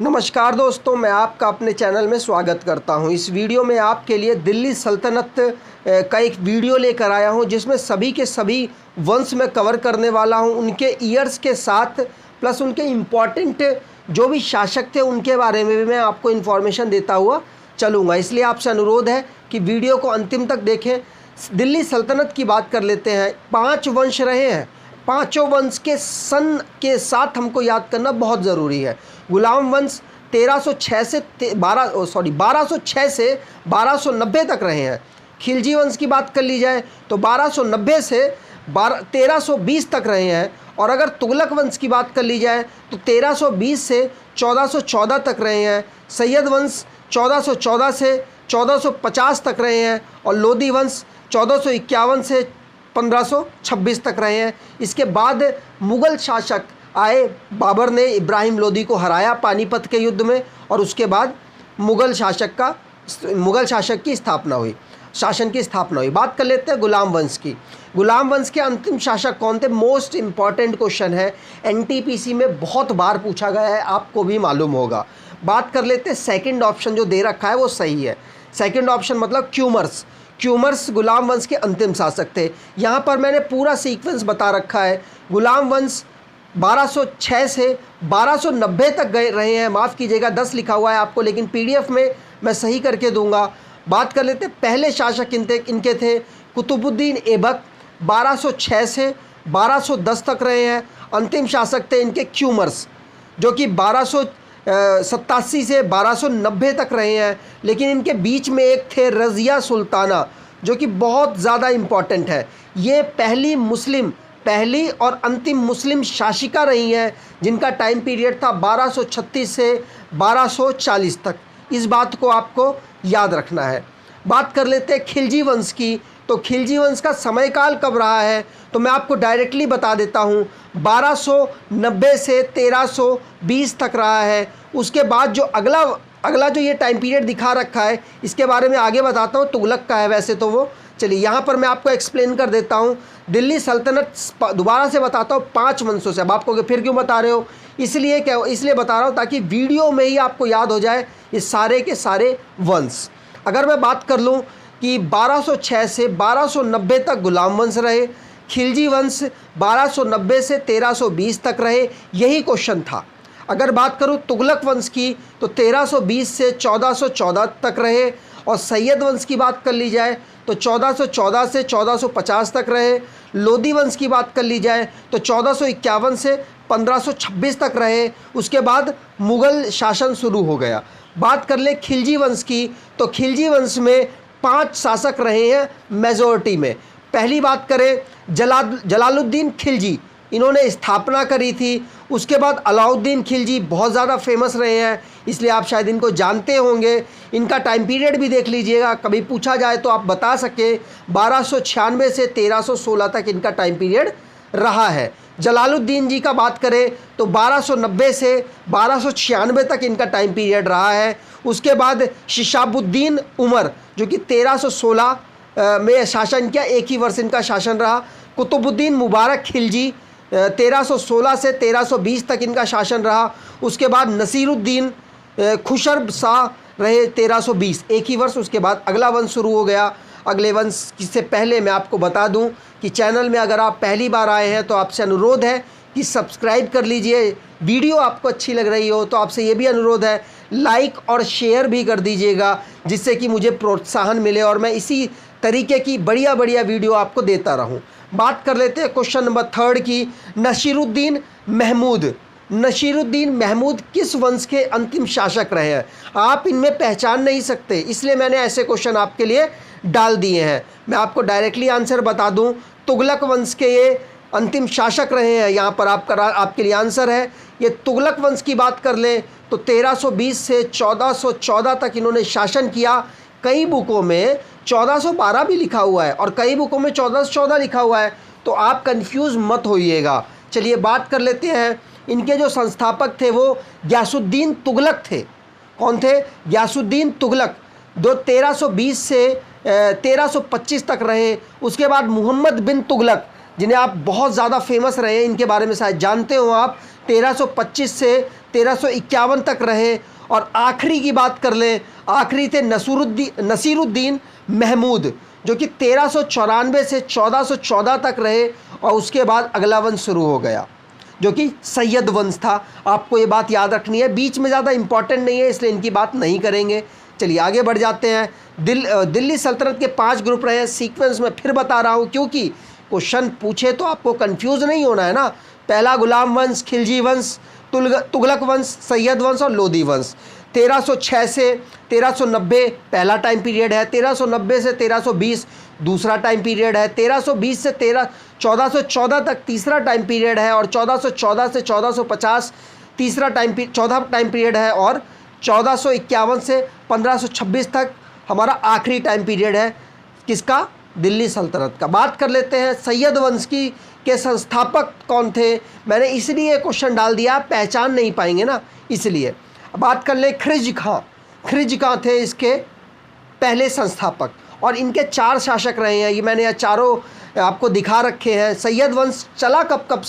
नमस्कार दोस्तों, मैं आपका अपने चैनल में स्वागत करता हूं। इस वीडियो में आपके लिए दिल्ली सल्तनत का एक वीडियो लेकर आया हूं, जिसमें सभी के सभी वंश में कवर करने वाला हूं, उनके ईयर्स के साथ प्लस उनके इम्पॉर्टेंट जो भी शासक थे उनके बारे में भी मैं आपको इन्फॉर्मेशन देता हुआ चलूँगा। इसलिए आपसे अनुरोध है कि वीडियो को अंतिम तक देखें। दिल्ली सल्तनत की बात कर लेते हैं। 5 वंश रहे हैं। पांचों वंश के सन के साथ हमको याद करना बहुत ज़रूरी है। गुलाम वंश 1206 से 1290 तक रहे हैं। खिलजी वंश की बात कर ली जाए तो 1290 से 1320 तक रहे हैं। और अगर तुगलक वंश की बात कर ली जाए तो 1320 से 1414 तक रहे हैं। सैयद वंश 1414 से 1450 तक रहे हैं। और लोदी वंश 1451 से 1526 तक रहे हैं। इसके बाद मुग़ल शासक आए। बाबर ने इब्राहिम लोदी को हराया पानीपत के युद्ध में, और उसके बाद मुग़ल शासक की स्थापना हुई, शासन की स्थापना हुई। बात कर लेते हैं गुलाम वंश की। गुलाम वंश के अंतिम शासक कौन थे? मोस्ट इम्पॉर्टेंट क्वेश्चन है, एनटीपीसी में बहुत बार पूछा गया है, आपको भी मालूम होगा। बात कर लेते हैं सेकंड ऑप्शन जो दे रखा है वो सही है। सेकंड ऑप्शन मतलब क्यूमर्स गुलाम वंश के अंतिम शासक थे। यहाँ पर मैंने पूरा सीक्वेंस बता रखा है। गुलाम वंश 1206 से 1290 तक गए रहे हैं। माफ़ कीजिएगा 10 लिखा हुआ है आपको, लेकिन पीडीएफ में मैं सही करके दूंगा। बात कर लेते हैं पहले शासक इनके थे कुतुबुद्दीन ऐबक, 1206 से 1210 तक रहे हैं। अंतिम शासक थे इनके क्यूमर्स, जो कि 1287 से 1290 तक रहे हैं। लेकिन इनके बीच में एक थे रज़िया सुल्ताना, जो कि बहुत ज़्यादा इम्पॉर्टेंट है। ये पहली और अंतिम मुस्लिम शासिका रही हैं, जिनका टाइम पीरियड था 1236 से 1240 तक। इस बात को आपको याद रखना है। बात कर लेते हैं खिलजी वंश की। तो खिलजी वंश का समयकाल कब रहा है तो मैं आपको डायरेक्टली बता देता हूँ। 1290 से 1320 तक रहा है। उसके बाद जो अगला जो ये टाइम पीरियड दिखा रखा है, इसके बारे में आगे बताता हूँ। तुगलक का है वैसे तो वो। चलिए यहाँ पर मैं आपको एक्सप्लेन कर देता हूँ। दिल्ली सल्तनत दोबारा से बताता हूँ 5 वंशों से। अब आपको फिर क्यों बता रहे हो? इसलिए बता रहा हूँ ताकि वीडियो में ही आपको याद हो जाए ये सारे के सारे वंश। अगर मैं बात कर लूँ कि 1206 से 1290 तक गुलाम वंश रहे, खिलजी वंश 1290 से 1320 तक रहे, यही क्वेश्चन था। अगर बात करूँ तुगलक वंश की तो 1320 से 1414 तक रहे। और सैयद वंश की बात कर ली जाए तो 1414 से 1450 तक रहे। लोदी वंश की बात कर ली जाए तो 1451 से 1526 तक रहे। उसके बाद मुग़ल शासन शुरू हो गया। बात कर ले खिलजी वंश की तो खिलजी वंश में 5 शासक रहे हैं मेजॉरिटी में। पहली बात करें जलालुद्दीन खिलजी, इन्होंने स्थापना करी थी। उसके बाद अलाउद्दीन खिलजी बहुत ज़्यादा फेमस रहे हैं, इसलिए आप शायद इनको जानते होंगे। इनका टाइम पीरियड भी देख लीजिएगा, कभी पूछा जाए तो आप बता सके। 1296 से 1316 तक इनका टाइम पीरियड रहा है। जलालुद्दीन जी का बात करें तो 1290 से 1296 तक इनका टाइम पीरियड रहा है। उसके बाद शिशाबुद्दीन उमर, जो कि 1316 में शासन किया, एक ही वर्ष इनका शासन रहा। कुतुबुद्दीन मुबारक खिलजी 1316 से 1320 तक इनका शासन रहा। उसके बाद नसीरुद्दीन खुशर शाह रहे 1320, एक ही वर्ष। उसके बाद अगला वंश शुरू हो गया। अगले वंश से पहले मैं आपको बता दूं कि चैनल में अगर आप पहली बार आए हैं तो आपसे अनुरोध है कि सब्सक्राइब कर लीजिए। वीडियो आपको अच्छी लग रही हो तो आपसे ये भी अनुरोध है लाइक और शेयर भी कर दीजिएगा, जिससे कि मुझे प्रोत्साहन मिले और मैं इसी तरीके की बढ़िया वीडियो आपको देता रहूं। बात कर लेते हैं क्वेश्चन नंबर 3 की। नसीरुद्दीन महमूद किस वंश के अंतिम शासक रहे हैं? आप इनमें पहचान नहीं सकते, इसलिए मैंने ऐसे क्वेश्चन आपके लिए डाल दिए हैं। मैं आपको डायरेक्टली आंसर बता दूं, तुगलक वंश के ये अंतिम शासक रहे हैं। यहाँ पर आपके लिए आंसर है। ये तुगलक वंश की बात कर लें तो 1320 से 1414 तक इन्होंने शासन किया। कई बुकों में 1412 भी लिखा हुआ है और कई बुकों में 1414 लिखा हुआ है, तो आप कंफ्यूज मत होइएगा। चलिए बात कर लेते हैं। इनके जो संस्थापक थे वो गयासुद्दीन तुगलक थे। कौन थे? गयासुद्दीन तुगलक, जो 1320 से 1325 तक रहे। उसके बाद मोहम्मद बिन तुगलक, जिन्हें आप बहुत ज़्यादा फेमस रहे हैं, इनके बारे में शायद जानते हो आप, 1325 से 1351 तक रहे। और आखिरी की बात कर लें, आखिरी थे नसीरुद्दीन महमूद, जो कि 1394 से 1414 तक रहे। और उसके बाद अगला वंश शुरू हो गया जो कि सैयद वंश था। आपको ये बात याद रखनी है, बीच में ज़्यादा इंपॉर्टेंट नहीं है इसलिए इनकी बात नहीं करेंगे। चलिए आगे बढ़ जाते हैं। दिल्ली सल्तनत के 5 ग्रुप रहे हैं, सीक्वेंस में फिर बता रहा हूँ क्योंकि क्वेश्चन पूछे तो आपको कंफ्यूज नहीं होना है ना। पहला गुलाम वंश, खिलजी वंश, तुगलक वंश, सैयद वंश और लोदी वंश। 1306 से 1390 पहला टाइम पीरियड है, 1390 से 1320 दूसरा टाइम पीरियड है, 1320 से 1414 तक तीसरा टाइम पीरियड है, और 1414 से 1450 चौथा टाइम पीरियड है, और 1451 से 1526 तक हमारा आखिरी टाइम पीरियड है। किसका? दिल्ली सल्तनत का। बात कर लेते हैं सैयद वंश के संस्थापक कौन थे। मैंने इसलिए क्वेश्चन डाल दिया, पहचान नहीं पाएंगे ना इसलिए। बात कर ले ख्रिज खां। ख्रिज खां थे इसके पहले संस्थापक, और इनके 4 शासक रहे हैं। ये मैंने यह चारों आपको दिखा रखे हैं। सैयद वंश चला कब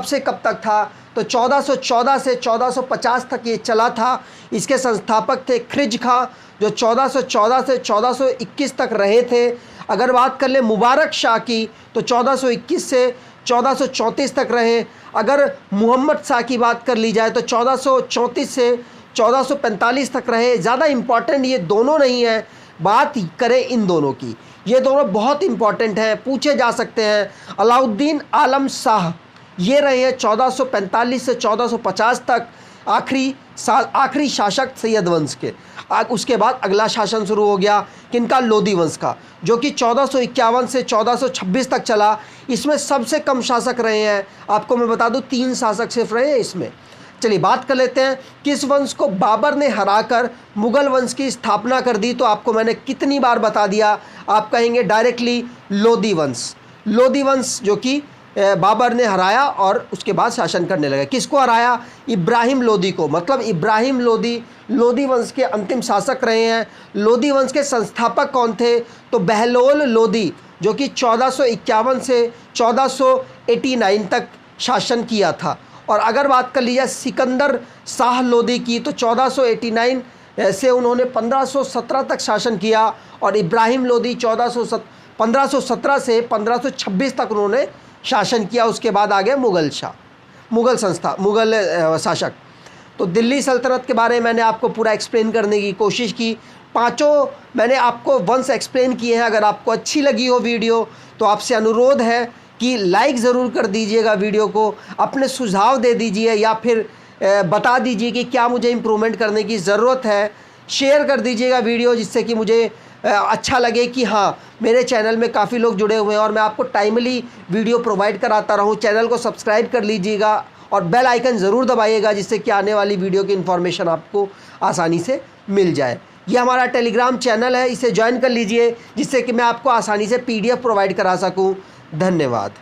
से कब तक था, तो 1414 से 1450 तक ये चला था। इसके संस्थापक थे ख्रिज खां, जो 1414 से 1421 तक रहे थे। अगर बात कर ले मुबारक शाह की, तो 1421 से 1434 तक रहे। अगर मोहम्मद शाह की बात कर ली जाए तो 1434 से 1445 तक रहे। ज़्यादा इम्पॉर्टेंट ये दोनों नहीं है, बात करें इन दोनों की, ये दोनों बहुत इम्पॉर्टेंट हैं, पूछे जा सकते हैं। अलाउद्दीन आलम शाह ये रहे हैं 1445 से 1450 तक आखिरी शासक सैयद वंश के। उसके बाद अगला शासन शुरू हो गया किनका? लोदी वंश का, जो कि 1451 से 1426 तक चला। इसमें सबसे कम शासक रहे हैं, आपको मैं बता दूं 3 शासक सिर्फ रहे हैं इसमें। चलिए बात कर लेते हैं किस वंश को बाबर ने हराकर मुगल वंश की स्थापना कर दी। तो आपको मैंने कितनी बार बता दिया, आप कहेंगे डायरेक्टली लोदी वंश। लोदी वंश जो कि बाबर ने हराया और उसके बाद शासन करने लगे। किसको हराया? इब्राहिम लोदी को। मतलब इब्राहिम लोदी वंश के अंतिम शासक रहे हैं। लोदी वंश के संस्थापक कौन थे? तो बहलोल लोदी, जो कि 1451 से 1489 तक शासन किया था। और अगर बात कर लीजिए सिकंदर शाह लोदी की, तो 1489 से उन्होंने 1517 तक शासन किया। और इब्राहिम लोदी 1517 से 1526 तक उन्होंने शासन किया। उसके बाद आ गए मुगल शासक। तो दिल्ली सल्तनत के बारे में मैंने आपको पूरा एक्सप्लेन करने की कोशिश की। 5 मैंने आपको वंश एक्सप्लेन किए हैं। अगर आपको अच्छी लगी हो वीडियो तो आपसे अनुरोध है कि लाइक ज़रूर कर दीजिएगा वीडियो को, अपने सुझाव दे दीजिए या फिर बता दीजिए कि क्या मुझे इम्प्रूवमेंट करने की ज़रूरत है। शेयर कर दीजिएगा वीडियो, जिससे कि मुझे अच्छा लगे कि हाँ मेरे चैनल में काफ़ी लोग जुड़े हुए हैं और मैं आपको टाइमली वीडियो प्रोवाइड कराता रहूँ। चैनल को सब्सक्राइब कर लीजिएगा और बेल आइकन ज़रूर दबाइएगा, जिससे कि आने वाली वीडियो की इन्फॉर्मेशन आपको आसानी से मिल जाए। ये हमारा टेलीग्राम चैनल है, इसे ज्वाइन कर लीजिए, जिससे कि मैं आपको आसानी से PDF प्रोवाइड करा सकूँ। धन्यवाद।